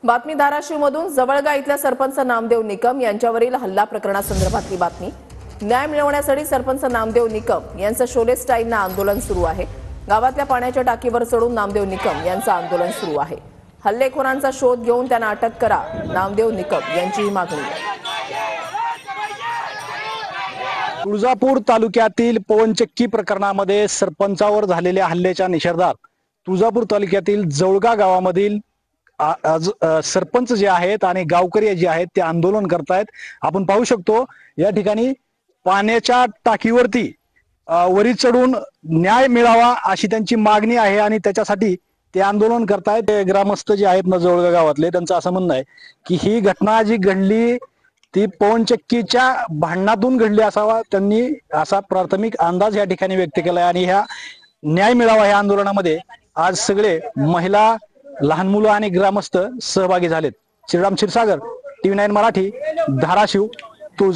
बातमी धाराशिवमधून जवळगा इथल्या सरपंच नामदेव निकम यांच्यावरील हल्ला प्रकरणासंदर्भातली बातमी। न्याय मिळवण्यासाठी सरपंच नामदेव निकम यांचं शोले स्टाईलनं आंदोलन सुरू आहे। गावातल्या पाण्याच्या टाकीवर चढून नामदेव निकम यांचं आंदोलन सुरू आहे। हल्लेखोरांचा शोध घेऊन त्यांना अटक करा, नामदेव निकम यांची मागणी। तुळजापूर तालुक्यातील पवनचक्की प्रकरणामध्ये सरपंचावर झालेल्या हल्ल्याच्या निषेधार्थ तुळजापूर तालुक्यातील जवळगा गावामधील सरपंच जे आहेत आणि गावकरी जे आहेत ते आंदोलन करतायत। आपण पाहू शकतो या ठिकाणी पाण्याच्या टाकीवरती वरी चढून न्याय मिळावा अशी त्यांची मागणी आहे आणि त्याच्यासाठी ते आंदोलन करतायत। ग्रामस्थ जे आहेत ना जवळगा गावातले, त्यांचं असं म्हणणं आहे की ही घटना जी घडली ती पवनचक्कीच्या भांडणातून घडली असावा, त्यांनी असा प्राथमिक अंदाज या ठिकाणी व्यक्त केलाय। आणि ह्या न्याय मिळावा या आंदोलनामध्ये आज सगळे महिला, लहान मुलं आणि ग्रामस्थ सहभागी झालेत। श्रीराम क्षीरसागर, TV9 मराठी, धाराशिव, तुळजापूर।